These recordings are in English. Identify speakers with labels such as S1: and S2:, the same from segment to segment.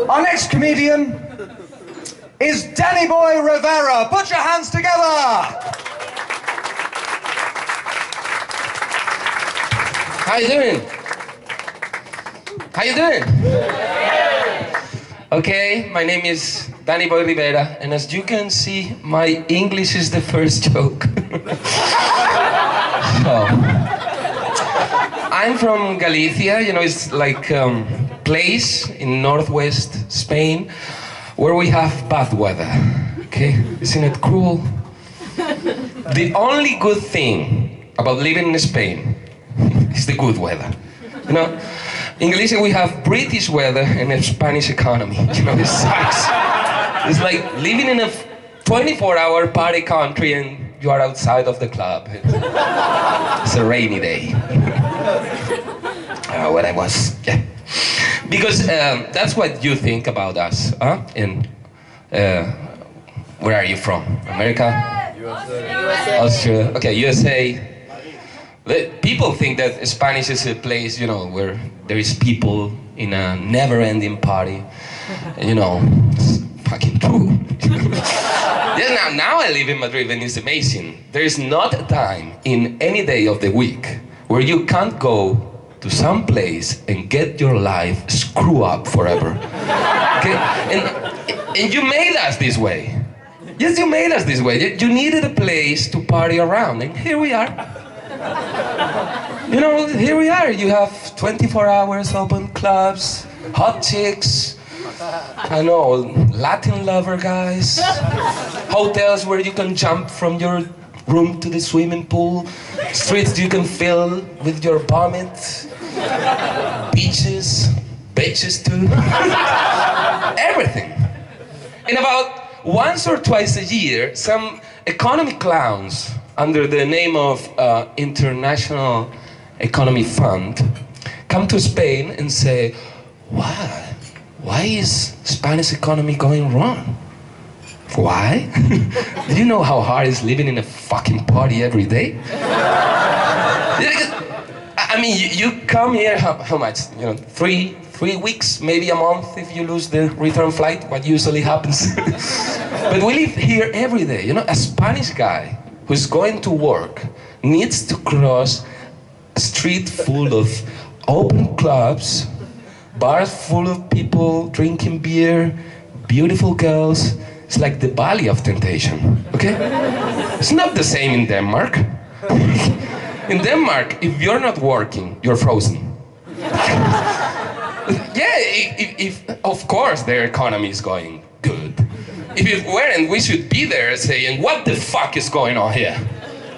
S1: Our next comedian is Danny Boy-Rivera. Put your hands together.
S2: How you doing? How you doing? Okay, my name is Danny Boy-Rivera, and as you can see, my English is the first joke. So, I'm from Galicia, you know, it's like place in northwest Spain where we have bad weather, okay? Isn't it cruel? The only good thing about living in Spain is the good weather, you know? In Galicia we have British weather and a Spanish economy, you know, it sucks. It's like living in a 24-hour party country and you are outside of the club. It's a rainy day. What I was, yeah. Because that's what you think about us, huh? And where are you from? America? USA. Austria. Okay, USA. People think that Spanish is a place, you know, where there is people in a never-ending party. You know, it's fucking true. Yeah, now I live in Madrid and it's amazing. There is not a time in any day of the week where you can't go to some place and get your life screwed up forever. Okay? And you made us this way. Yes, you made us this way. You needed a place to party around, and here we are. You know, here we are. You have 24 hours open clubs, hot chicks, I know, Latin lover guys, hotels where you can jump from your room to the swimming pool, streets you can fill with your vomit, beaches, bitches too, everything. And about once or twice a year, some economy clowns under the name of International Economy Fund come to Spain and say, why is Spanish economy going wrong? Why? Do you know how hard it is living in a fucking party every day? I mean, you come here, how much? You know, three weeks, maybe a month if you lose the return flight, what usually happens. But we live here every day. You know, a Spanish guy who's going to work needs to cross a street full of open clubs, bars full of people drinking beer, beautiful girls. It's like the Valley of Temptation, okay? It's not the same in Denmark. In Denmark, if you're not working, you're frozen. Yeah, if of course their economy is going good. If it weren't, we should be there saying, what the fuck is going on here?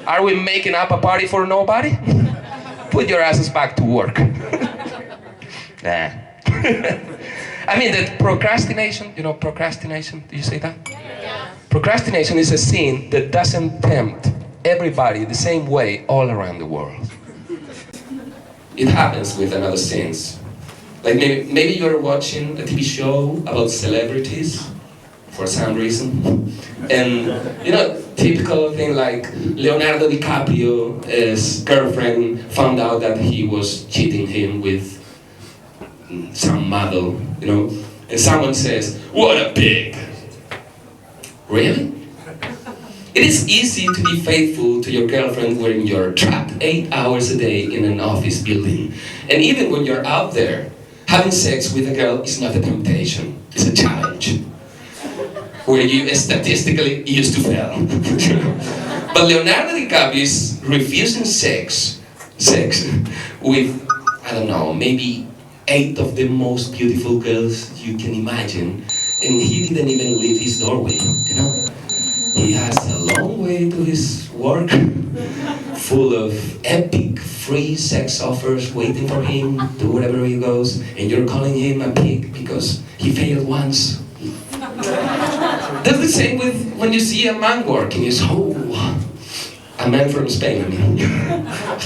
S2: Are we making up a party for nobody? Put your asses back to work. Nah. I mean, that procrastination, you know, procrastination, do you say that? Yeah. Procrastination is a sin that doesn't tempt everybody the same way all around the world. It happens with another sins. Like maybe you're watching a TV show about celebrities for some reason. And, you know, typical thing like Leonardo DiCaprio's girlfriend found out that he was cheating him with some model, you know, and someone says, what a pig. Really? It is easy to be faithful to your girlfriend when you're trapped 8 hours a day in an office building. And even when you're out there, having sex with a girl is not a temptation, it's a challenge. Where you statistically used to fail. But Leonardo DiCaprio is refusing sex with, I don't know, maybe 8 of the most beautiful girls you can imagine, and he didn't even leave his doorway, you know? He has a long way to his work, full of epic free sex offers waiting for him to wherever he goes, and you're calling him a pig because he failed once. That's the same with when you see a man working, it's, oh, a man from Spain, I mean.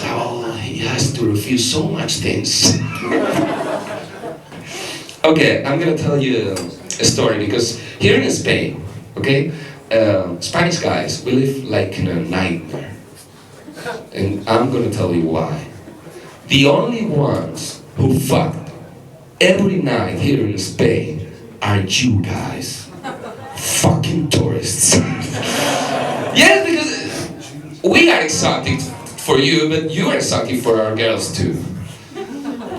S2: Oh, he has to refuse so much things. Okay, I'm gonna tell you a story because here in Spain, okay, Spanish guys, we live like in a nightmare. And I'm gonna tell you why. The only ones who fucked every night here in Spain are you guys fucking tourists. Yes, because we are exotic for you, but you are exotic for our girls too.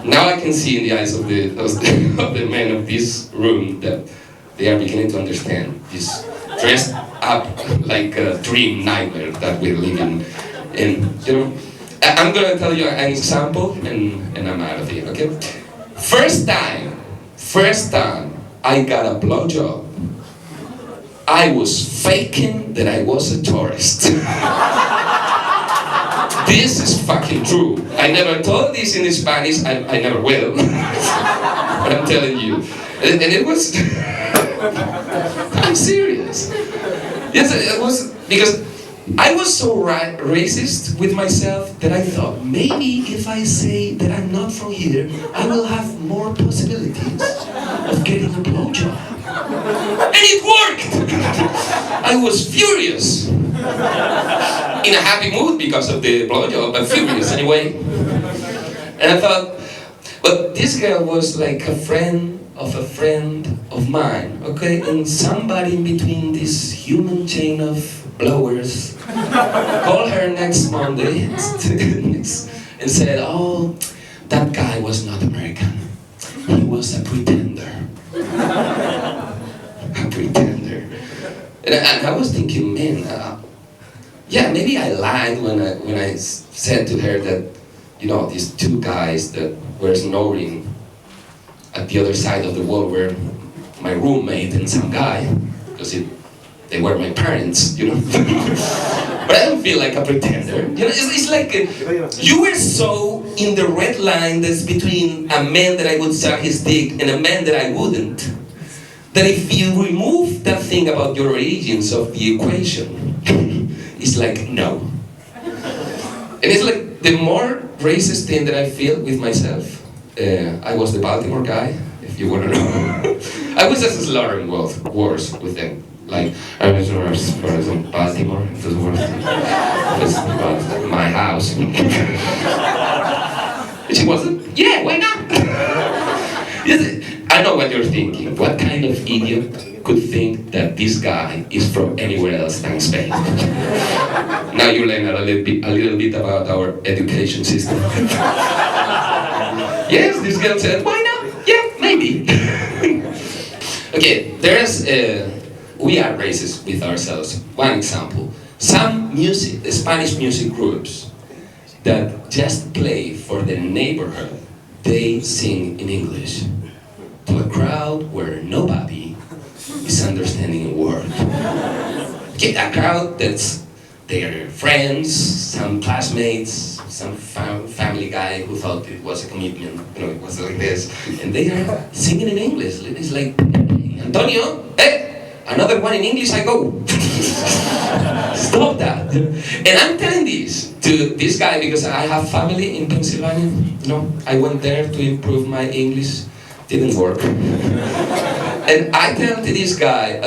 S2: Now I can see in the eyes of the men of this room that they are beginning to understand this dressed up like a dream nightmare that we're living in. You know, I'm gonna tell you an example, and I'm out of here. Okay. First time I got a blowjob, I was faking that I was a tourist. This is fucking true. I never told this in Spanish, I never will. But I'm telling you. And it was... I'm serious. Yes, it was because I was so racist with myself that I thought maybe if I say that I'm not from here, I will have more possibilities of getting a blowjob. And it worked! I was furious. In a happy mood because of the blowjob, but furious anyway. And I thought, but this girl was like a friend of mine, okay? And somebody in between this human chain of blowers called her next Monday and said, oh, that guy was not American. He was a pretender. A pretender. And I was thinking, man, yeah, maybe I lied when I said to her that, you know, these two guys that were snoring at the other side of the wall were my roommate and some guy, because they were my parents, you know. But I don't feel like a pretender. You know, it's like you were so in the red line that's between a man that I would suck his dick and a man that I wouldn't, that if you remove that thing about your origins of the equation, it's like, no. And it's like the more racist thing that I feel with myself. I was the Baltimore guy, if you want to know. I was just slaughtering wars with them. Like, I was from Baltimore, it was worse. It's about my house. She wasn't? Yeah, why not? I know what you're thinking. What kind of idiot could think that this guy is from anywhere else than Spain? Now you learn a little bit about our education system. Yes, this girl said, why not? Yeah, maybe. Okay, we are racist with ourselves. One example, some Spanish music groups that just play for the neighborhood, they sing in English to a crowd where nobody is understanding a word. Okay, a crowd that's their friends, some classmates, some family guy who thought it was a commitment, you know, it was like this, and they are singing in English. It's like, Antonio, another one in English, I go. Stop that. And I'm telling this to this guy because I have family in Pennsylvania. You know, I went there to improve my English, didn't work. And I tell to this guy,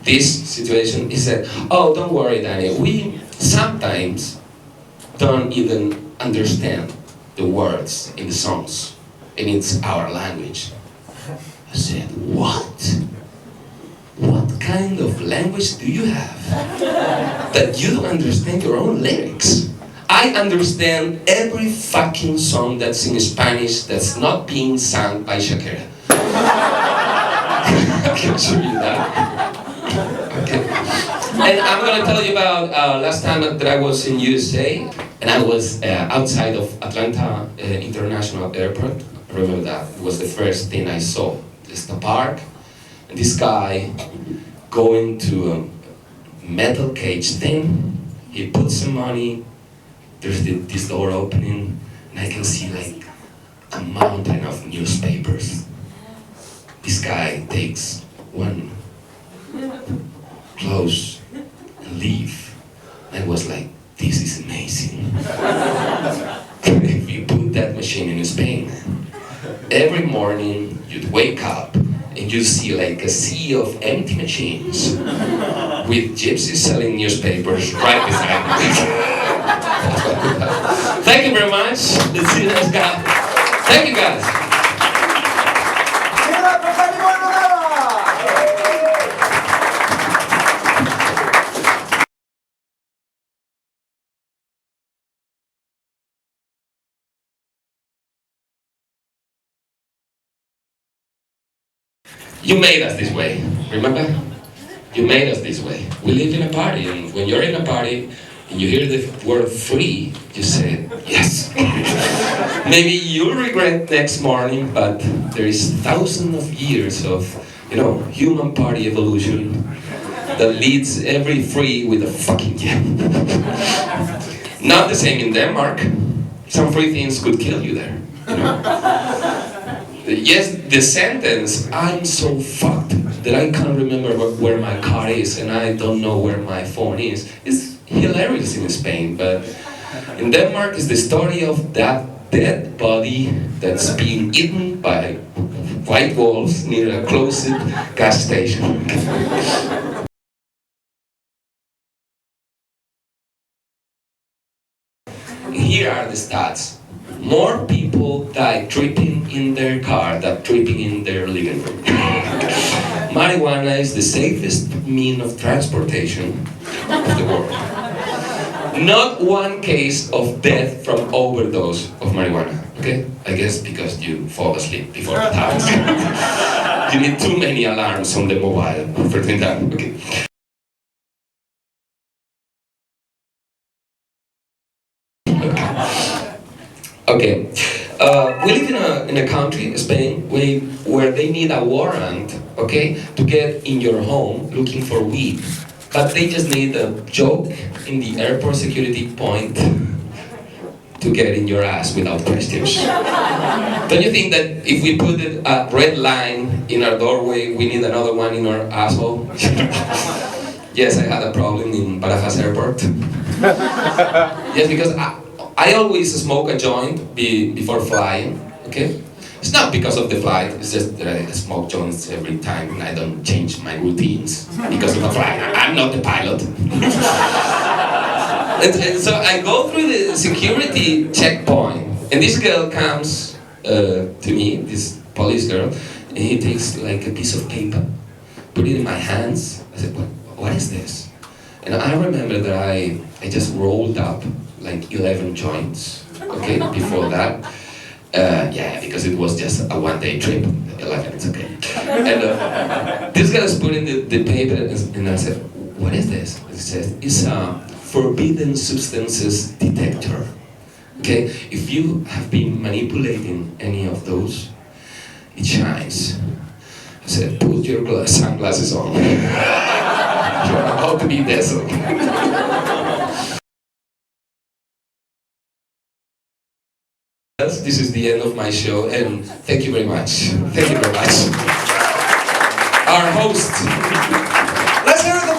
S2: this situation, he said, oh, don't worry, Danny, we sometimes don't even understand the words in the songs, and it's our language. I said, what? What kind of language do you have that you don't understand your own lyrics? I understand every fucking song that's in Spanish that's not being sung by Shakira. I can show you that. Okay. And I'm gonna tell you about last time that I was in USA, and I was outside of Atlanta International Airport. I remember that. It was the first thing I saw. Just a park, and this guy going to a metal cage thing. He puts some money, there's this door opening, and I can see like a mountain of newspapers. This guy takes one, close, and leave. I was like, this is amazing. If you put that machine in Spain, every morning you'd wake up and you see like a sea of empty machines with gypsies selling newspapers right beside me. Thank you very much. Let's see you next guy. Thank you guys. You made us this way, remember? You made us this way. We live in a party, and when you're in a party and you hear the word free, you say, yes. Maybe you'll regret next morning, but there is thousands of years of, human party evolution that leads every free with a fucking yeah. Not the same in Denmark. Some free things could kill you there, Yes, the sentence, I'm so fucked that I can't remember where my car is and I don't know where my phone is hilarious in Spain, but in Denmark is the story of that dead body that's being eaten by white wolves near a closed gas station. Here are the stats. More people die tripping in their car than tripping in their living room. Marijuana is the safest means of transportation of the world. Not one case of death from overdose of marijuana, okay? I guess because you fall asleep before the task. You need too many alarms on the mobile for doing that, okay? Okay, we live in a country, Spain, where they need a warrant, okay, to get in your home looking for weed. But they just need a joke in the airport security point to get in your ass without questions. Don't you think that if we put a red line in our doorway, we need another one in our asshole? Yes, I had a problem in Barajas Airport. Yes, because I always smoke a joint before flying, okay? It's not because of the flight, it's just that I smoke joints every time and I don't change my routines because of the flight. I'm not the pilot. and so I go through the security checkpoint and this girl comes to me, this police girl, and he takes like a piece of paper, put it in my hands. I said, what is this? And I remember that I just rolled up like 11 joints, okay, before that. Yeah, because it was just a one-day trip. 11, it's okay. And this guy was putting the paper, and I said, what is this? It says, it's a forbidden substances detector. Okay, if you have been manipulating any of those, it shines. I said, put your sunglasses on. You're about to be dazzled. This is the end of my show, and thank you very much. Thank you very much. Our host.
S1: Let's hear it, the